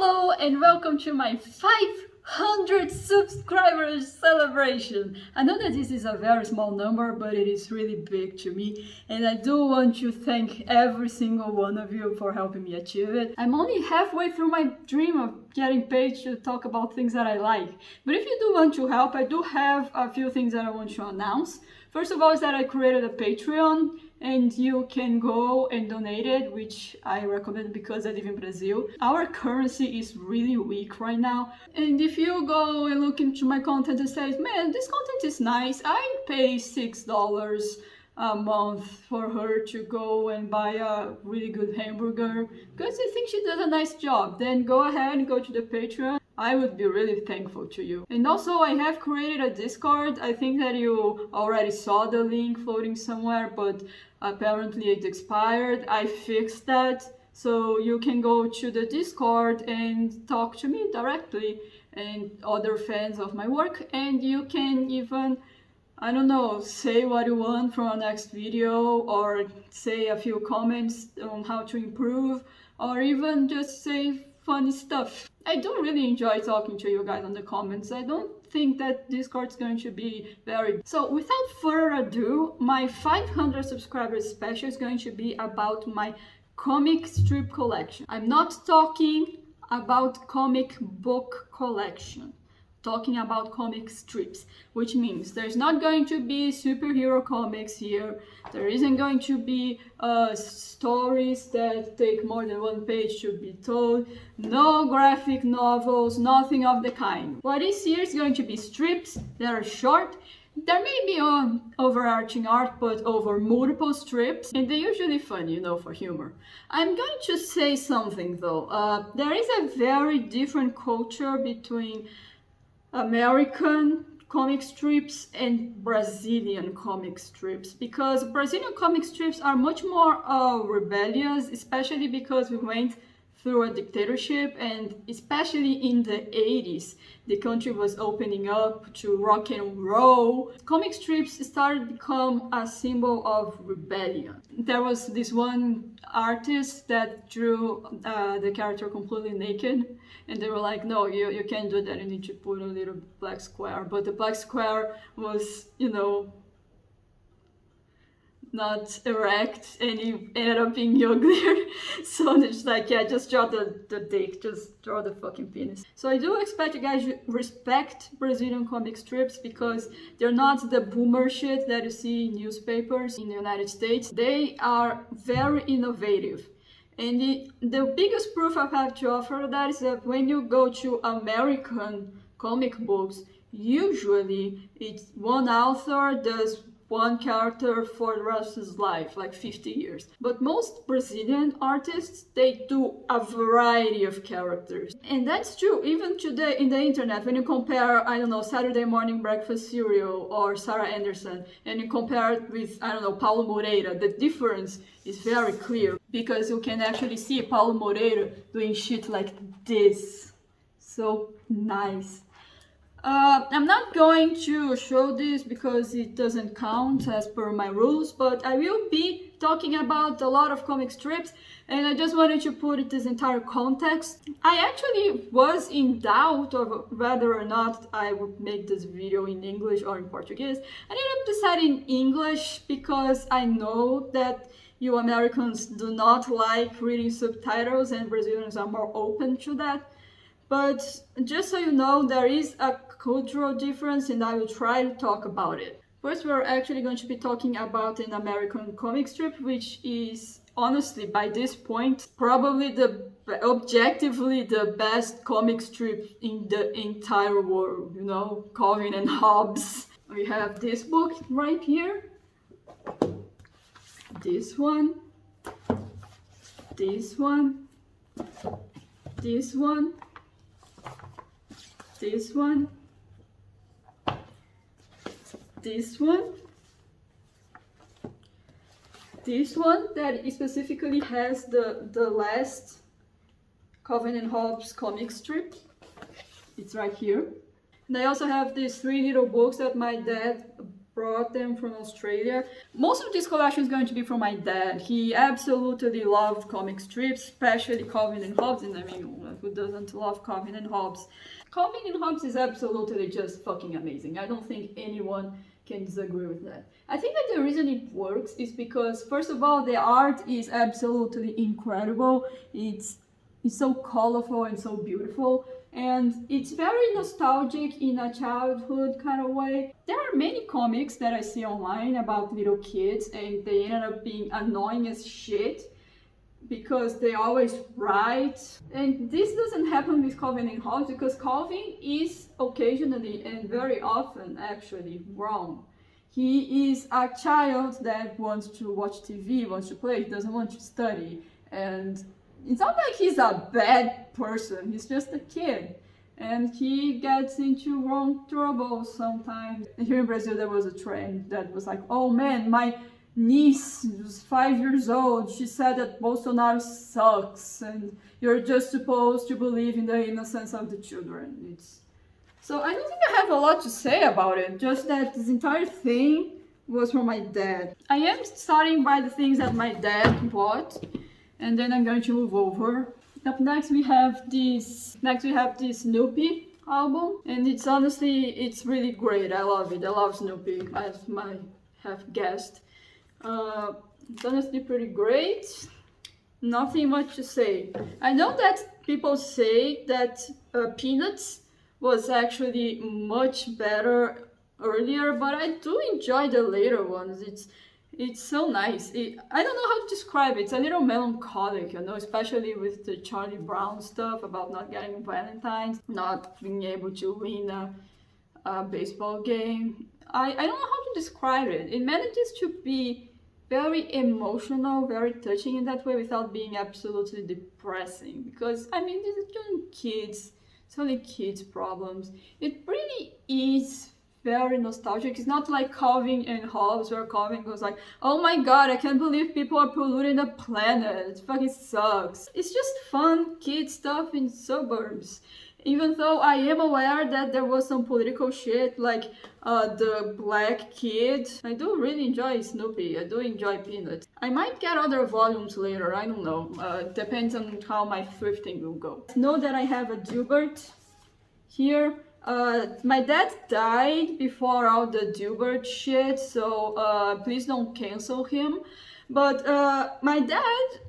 Hello and welcome to my 500 subscribers celebration. I know that this is a very small number, but it is really big to me, and I do want to thank every single one of you for helping me achieve it. I'm only halfway through my dream of getting paid to talk about things that I like, but if you do want to help, I do have a few things that I want to announce. First of all is that I created a Patreon, and you can go and donate it, which I recommend because I live in Brazil. Our currency is really weak right now, and if you go and look into my content and say, man, this content is nice, I pay $6 a month for her to go and buy a really good hamburger because I think she does a nice job, then go ahead and go to the Patreon. I would be really thankful to you. And also I have created a Discord. I think that you already saw the link floating somewhere, but apparently it expired. I fixed that. So you can go to the Discord and talk to me directly and other fans of my work. And you can even, I don't know, say what you want from our next video, or say a few comments on how to improve, or even just say funny stuff. I do really enjoy talking to you guys on the comments. I don't think that Discord's going to be very... So without further ado, my 500 subscribers special is going to be about my comic strip collection. I'm not talking about comic book collection. Talking about comic strips, which means there's not going to be superhero comics here. There isn't going to be stories that take more than one page to be told. No graphic novels, nothing of the kind. What is here is going to be strips that are short. There may be overarching art, but over multiple strips, and they're usually fun, you know, for humor. I'm going to say something though. There is a very different culture between American comic strips and Brazilian comic strips, because Brazilian comic strips are much more rebellious, especially because we went through a dictatorship, and especially in the 80s the country was opening up to rock and roll. Comic strips started to become a symbol of rebellion. There was this one artist that drew the character completely naked, and they were like, no, you can't do that, you need to put a little black square. But the black square was, you know, not erect, and he ended up being uglier. So they're just like, yeah, just draw the dick, just draw the fucking penis. So I do expect you guys to respect Brazilian comic strips, because they're not the boomer shit that you see in newspapers in the United States. They are very innovative. And the biggest proof I have to offer that is that when you go to American comic books, usually it's one author does one character for the rest of his life, like 50 years. But most Brazilian artists, they do a variety of characters. And that's true even today in the internet. When you compare, I don't know, Saturday Morning Breakfast Cereal or Sarah Anderson, and you compare it with, I don't know, Paulo Moreira, the difference is very clear, because you can actually see Paulo Moreira doing shit like this. So nice. I'm not going to show this because it doesn't count as per my rules, but I will be talking about a lot of comic strips, and I just wanted to put this entire context. I actually was in doubt of whether or not I would make this video in English or in Portuguese. I ended up deciding English because I know that you Americans do not like reading subtitles, and Brazilians are more open to that. But just so you know, there is a cultural difference, and I will try to talk about it. First, we're actually going to be talking about an American comic strip, which is honestly, by this point, probably objectively the best comic strip in the entire world, you know, Calvin and Hobbes. We have this book right here, this one, this one, this one, this one, this one, this one that specifically has the last Calvin and Hobbes comic strip. It's right here. And I also have these 3 little books that my dad brought them from Australia. Most of this collection is going to be from my dad. He absolutely loved comic strips, especially Calvin and Hobbes. And I mean, who doesn't love Calvin and Hobbes? Calvin and Hobbes is absolutely just fucking amazing. I don't think anyone can disagree with that. I think that the reason it works is because, first of all, the art is absolutely incredible. It's so colorful and so beautiful, and it's very nostalgic in a childhood kind of way. There are many comics that I see online about little kids, and they end up being annoying as shit because they always write. And this doesn't happen with Calvin and Hobbes because Calvin is occasionally and very often actually wrong. He is a child that wants to watch TV, wants to play, he doesn't want to study. And it's not like he's a bad person, he's just a kid. And he gets into wrong trouble sometimes. And here in Brazil there was a trend that was like, oh man, my niece was 5 years old, she said that Bolsonaro sucks and you're just supposed to believe in the innocence of the children. So I don't think I have a lot to say about it, just that this entire thing was from my dad. I am starting by the things that my dad bought, and then I'm going to move over. Up next we have this Snoopy album, and it's really great. I love it. I love Snoopy, as you might have guessed. It's honestly pretty great. Nothing much to say. I know that people say that Peanuts was actually much better earlier, but I do enjoy the later ones. It's so nice. I don't know how to describe it. It's a little melancholic, you know, especially with the Charlie Brown stuff about not getting Valentine's, not being able to win a baseball game. I don't know how to describe it. It manages to be very emotional, very touching in that way without being absolutely depressing. Because, I mean, these are just kids. It's only kids' problems. It really is very nostalgic. It's not like Calvin and Hobbes, where Calvin goes like, oh my god, I can't believe people are polluting the planet. It fucking sucks. It's just fun kid stuff in suburbs. Even though I am aware that there was some political shit, like the black kid. I do really enjoy Snoopy. I do enjoy Peanuts. I might get other volumes later, I don't know. Depends on how my thrifting will go. Know that I have a Dilbert here. My dad died before all the Dilbert shit, so please don't cancel him. But my dad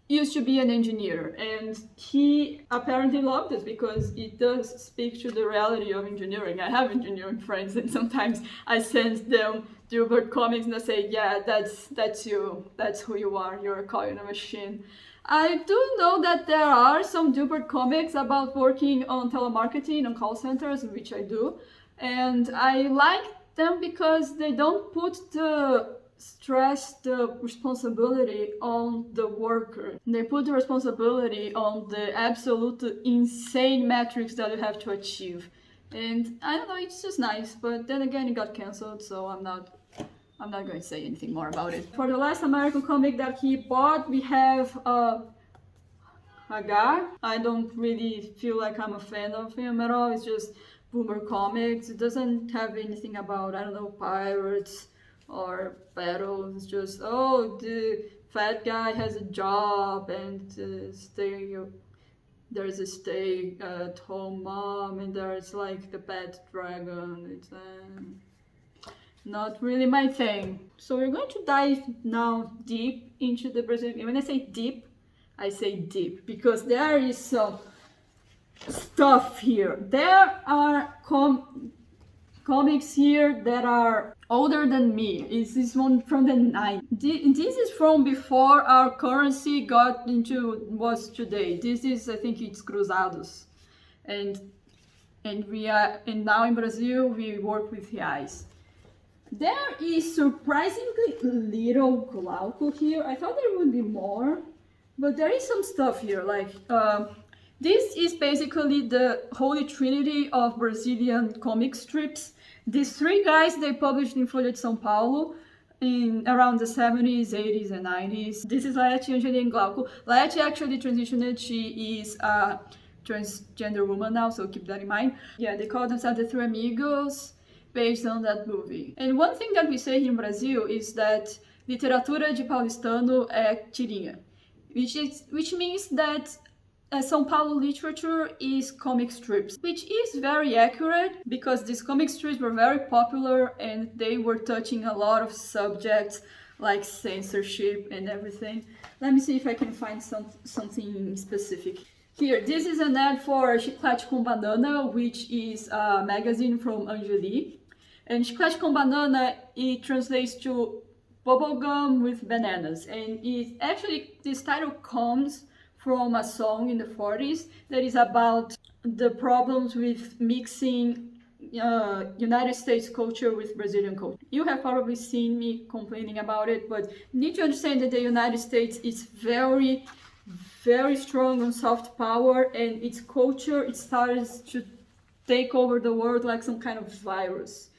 used to be an engineer, and he apparently loved it because it does speak to the reality of engineering. I have engineering friends, and sometimes I send them Dilbert comics and I say, yeah, that's you, that's who you are, you're a coil in a machine. I do know that there are some Dilbert comics about working on telemarketing, on call centers, which I do, and I like them because they don't put the responsibility on the worker. They put the responsibility on the absolute insane metrics that you have to achieve. And I don't know, it's just nice, but then again it got cancelled, so I'm not going to say anything more about it. For the last American comic that he bought, we have Hagar. I don't really feel like I'm a fan of him at all. It's just Boomer Comics. It doesn't have anything about, I don't know, pirates or battles. It's just, oh, the fat guy has a job and there's a stay-at-home mom, and there's like the pet dragon. It's not really my thing. So we're going to dive now deep into the Brazilian. When I say deep because there is some stuff here. There are comics here that are older than me. Is this one from the 90s? This is from before our currency got into what's today. This is, I think it's Cruzados, and now in Brazil we work with reais. There is surprisingly little Glauco here. I thought there would be more, but there is some stuff here. Like this is basically the holy trinity of Brazilian comic strips. These three guys, they published in Folha de São Paulo in around the 70s, 80s, and 90s. This is Laerte, Angeli, and Glauco. Laerte actually transitioned. She is transgender woman now, so keep that in mind. Yeah, they call themselves the Three Amigos. based on that movie. And one thing that we say here in Brazil is that literatura de paulistano é tirinha, which means that São Paulo literature is comic strips, which is very accurate because these comic strips were very popular and they were touching a lot of subjects like censorship and everything. Let me see if I can find something specific. Here, this is an ad for Chiclete com Banana, which is a magazine from Angeli. And Chiclete com Banana, it translates to bubblegum with bananas. And it actually, this title comes from a song in the 40s that is about the problems with mixing United States culture with Brazilian culture. You have probably seen me complaining about it, but you need to understand that the United States is very, very strong on soft power, and its culture, it starts to take over the world like some kind of virus.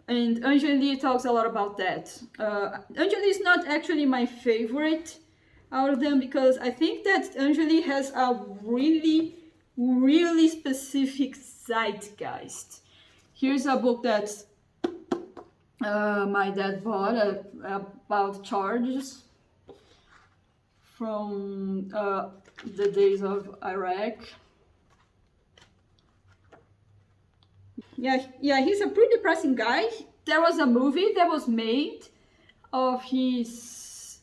And Angeli talks a lot about that. Angeli is not actually my favorite out of them because I think that Angeli has a really, really specific zeitgeist. Here's a book that my dad bought about charges from the days of Iraq. Yeah, he's a pretty depressing guy. There was a movie that was made of his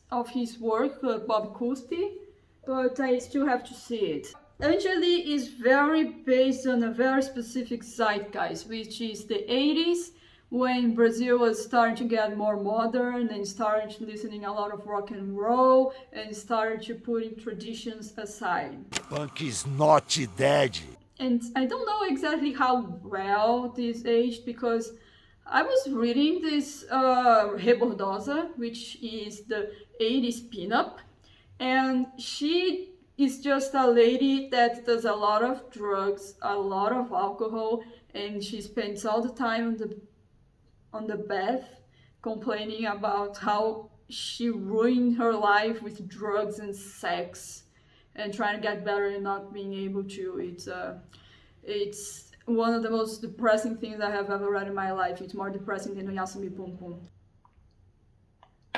work, Bob Cuspe, but I still have to see it. Angeli is very based on a very specific zeitgeist, which is the 80s, when Brazil was starting to get more modern and started listening a lot of rock and roll and started to putting traditions aside. Punk is not dead. And I don't know exactly how well this aged because I was reading this Rebordosa, which is the 80s pinup, and she is just a lady that does a lot of drugs, a lot of alcohol, and she spends all the time on the bath complaining about how she ruined her life with drugs and sex and trying to get better and not being able to. It's one of the most depressing things I have ever read in my life. It's more depressing than Yasumi Pum Pum.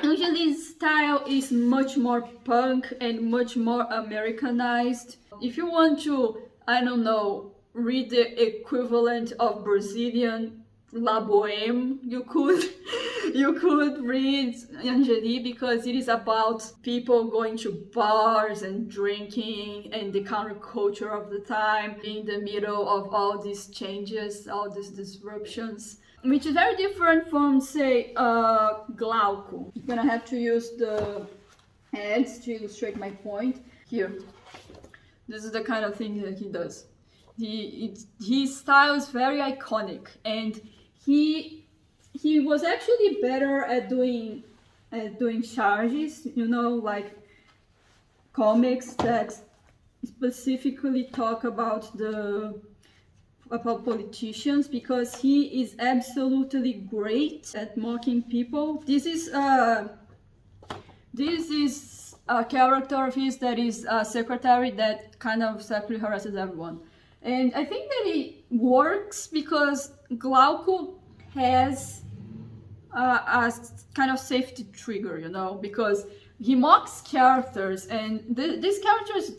Angeli's style is much more punk and much more Americanized. If you want to, I don't know, read the equivalent of Brazilian La Boheme, you could read Angeli because it is about people going to bars and drinking and the counterculture of the time in the middle of all these changes, all these disruptions, which is very different from, say, Glauco. I'm gonna have to use the ads to illustrate my point. Here, this is the kind of thing that he does. His style is very iconic, and he was actually better at doing charges, you know, like comics that specifically talk about politicians, because he is absolutely great at mocking people. This is a character of his that is a secretary that kind of sexually harasses everyone. And I think that it works because Glauco has a kind of safety trigger, you know, because he mocks characters and these characters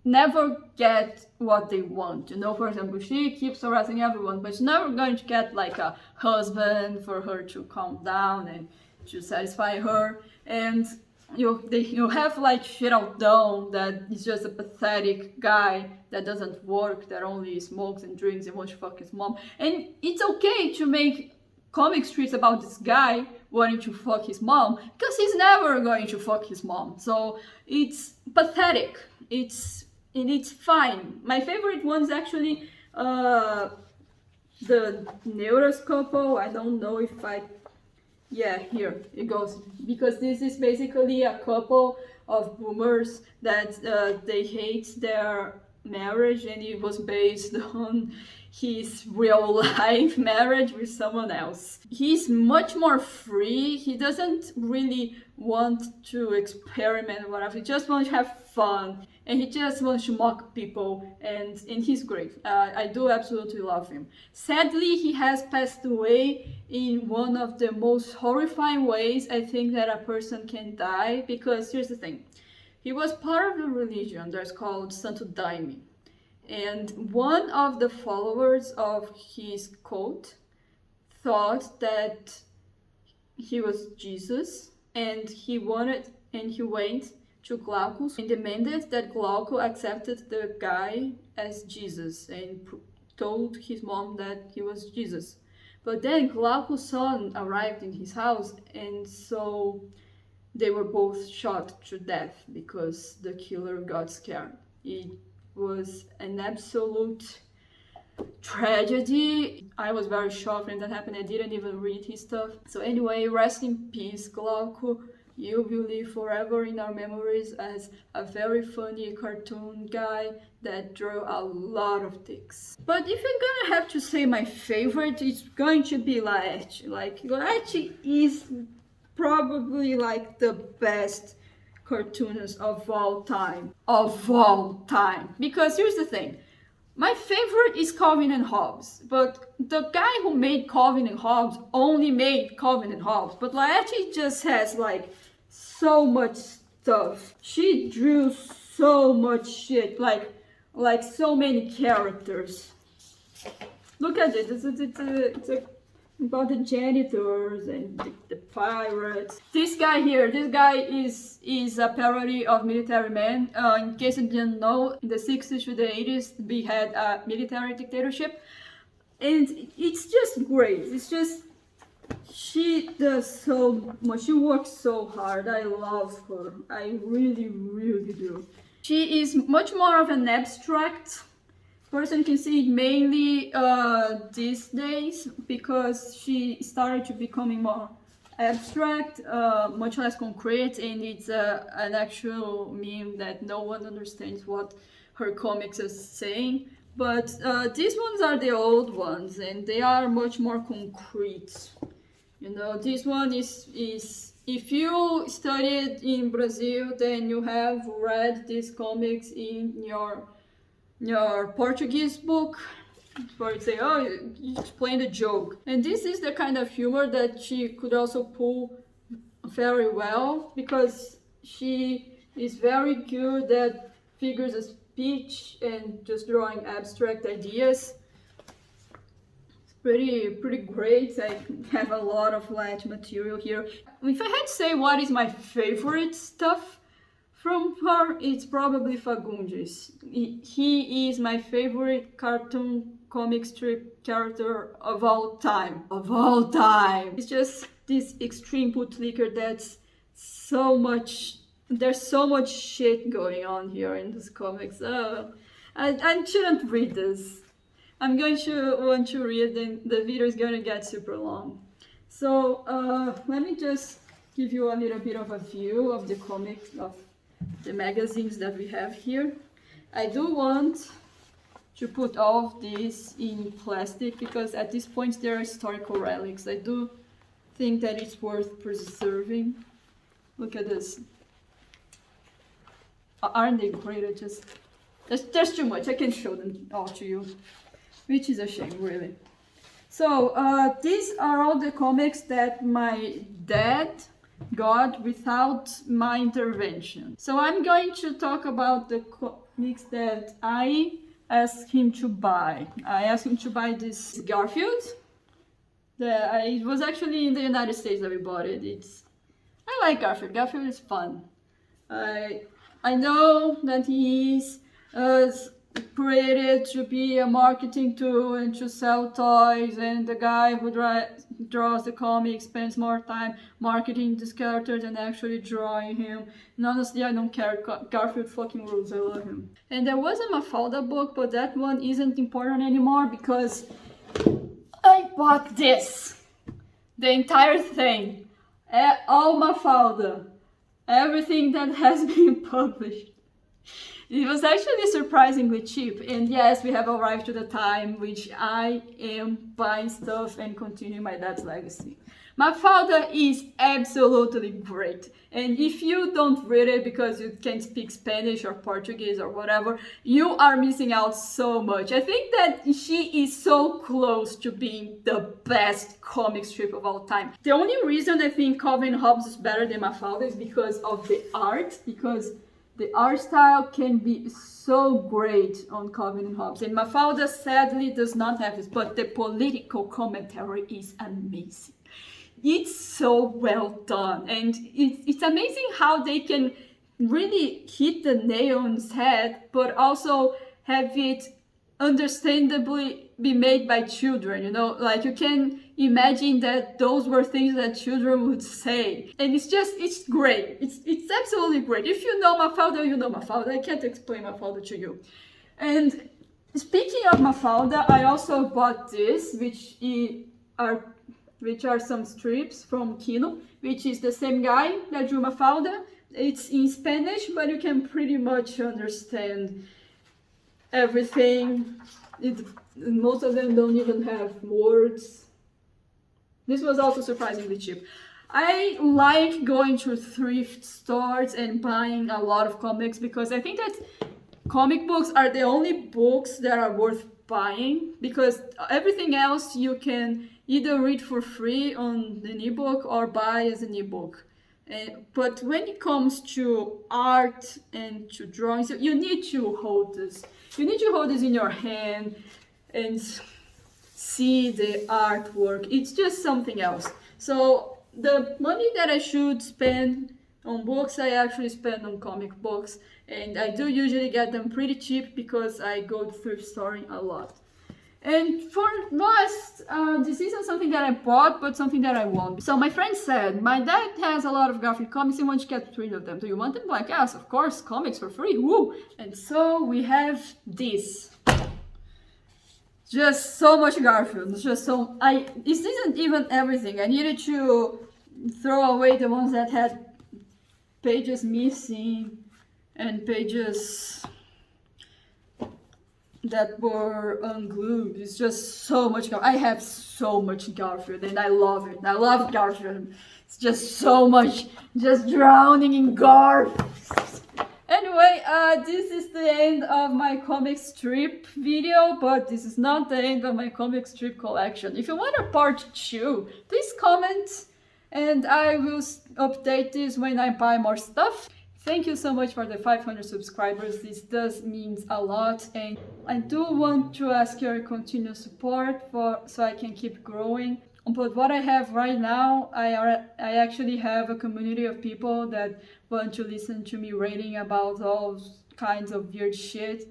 never get what they want, you know. For example, she keeps harassing everyone, but she's never going to get like a husband for her to calm down and to satisfy her. And you have like Geraldão, that is just a pathetic guy that doesn't work, that only smokes and drinks and wants to fuck his mom. And it's okay to make comic strips about this guy wanting to fuck his mom, because he's never going to fuck his mom. So it's pathetic. It's fine. My favorite one is actually the Neuras couple. I don't know if yeah, here it goes, because this is basically a couple of boomers that they hate their marriage, and it was based on his real life marriage with someone else. He's much more free. He doesn't really want to experiment or whatever. He just wants to have fun, and he just wants to mock people, and he's great. I do absolutely love him. Sadly, he has passed away in one of the most horrifying ways I think that a person can die, because here's the thing. He was part of a religion that's called Santo Daime. And one of the followers of his cult thought that he was Jesus, and he went to Glaucus and demanded that Glaucus accepted the guy as Jesus and told his mom that he was Jesus. But then Glaucus' son arrived in his house, and so they were both shot to death because the killer got scared. It was an absolute tragedy. I was very shocked when that happened. I didn't even read his stuff. So anyway, rest in peace, Glauco. You will live forever in our memories as a very funny cartoon guy that drew a lot of dicks. But if you're gonna have to say my favorite, it's going to be Laerte. Like, Laerte is probably like the best cartoonist of all time. Because here's the thing. My favorite is Calvin and Hobbes, but the guy who made Calvin and Hobbes only made Calvin and Hobbes. But Laerte just has like so much stuff. She drew so much shit, like so many characters. Look at it. It's about the janitors and the pirates. This guy here, is a parody of Military Man. In case you didn't know, in the 60s to the 80s, we had a military dictatorship. And it's just great. It's just, she does so much. She works so hard. I love her. I really, really do. She is much more of an abstract person. You can see it mainly these days because she started to becoming more abstract, much less concrete, and it's an actual meme that no one understands what her comics is saying. But these ones are the old ones, and they are much more concrete. You know, this one is if you studied in Brazil, then you have read these comics in your Portuguese book, where you say, oh, you explained a joke. And this is the kind of humor that she could also pull very well, because she is very good at figures of speech and just drawing abstract ideas. It's pretty great. I have a lot of light material here. If I had to say what is my favorite stuff from her, it's probably Fagundes. He is my favorite cartoon comic strip character of all time. Of all time! It's just this extreme bootlicker that's so much... There's so much shit going on here in this comics. I shouldn't read this. I'm going to want to read, and the video is going to get super long. So let me just give you a little bit of a view of the comics, of the magazines that we have here. I do want to put all of these in plastic because at this point they're historical relics. I do think that it's worth preserving. Look at this. Aren't they great? There's too much. I can't show them all to you, which is a shame, really. So these are all the comics that my dad got without my intervention. So I'm going to talk about the comics that I asked him to buy. I asked him to buy this Garfield. It was actually in the United States that we bought it. I like Garfield. Garfield is fun. I know that he's created to be a marketing tool and to sell toys, and the guy who draws the comic spends more time marketing this character than actually drawing him. And honestly, I don't care. Garfield fucking rules. I love him. And there was a Mafalda book, but that one isn't important anymore because I bought this. The entire thing. All Mafalda. Everything that has been published. It was actually surprisingly cheap. And yes, we have arrived to the time which I am buying stuff and continuing my dad's legacy. Mafalda is absolutely great. And if you don't read it because you can't speak Spanish or Portuguese or whatever, you are missing out so much. I think that she is so close to being the best comic strip of all time. The only reason I think Calvin Hobbes is better than Mafalda is because of the art, because the art style can be so great on Calvin and Hobbes. And Mafalda sadly does not have this, but the political commentary is amazing. It's so well done, and it's amazing how they can really hit the nail on its head, but also have it understandably be made by children, you know, like you can imagine that those were things that children would say, and it's great. It's absolutely great. If you know Mafalda, you know Mafalda. I can't explain Mafalda to you. And speaking of Mafalda, I also bought this, which are some strips from Kino, which is the same guy that drew Mafalda. It's in Spanish, but you can pretty much understand everything. Most of them don't even have words. This was also surprisingly cheap. I like going to thrift stores and buying a lot of comics because I think that comic books are the only books that are worth buying, because everything else you can either read for free on an ebook or buy as an ebook. But when it comes to art and to drawings, you need to hold this. You need to hold this in your hand and see the artwork. It's just something else. So the money that I should spend on books, I actually spend on comic books. And I do usually get them pretty cheap because I go thrift storing a lot. And for last, this isn't something that I bought, but something that I want. So my friend said, my dad has a lot of Garfield comics and wants to get rid of them. Do you want them? Like, yes, of course, comics for free, woo! And so we have this. Just so much Garfield, this isn't even everything. I needed to throw away the ones that had pages missing and pages that were unglued. It's just so much Garfield. I have so much Garfield and I love it. I love Garfield. It's just so much, just drowning in Garfield. Anyway, this is the end of my comic strip video, but this is not the end of my comic strip collection. If you want a part 2, please comment and I will update this when I buy more stuff. Thank you so much for the 500 subscribers. This does mean a lot, and I do want to ask your continued support so I can keep growing. But what I have right now, I actually have a community of people that want to listen to me ranting about all kinds of weird shit.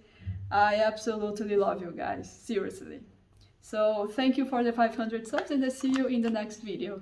I absolutely love you guys, seriously. So thank you for the 500 subs and I'll see you in the next video.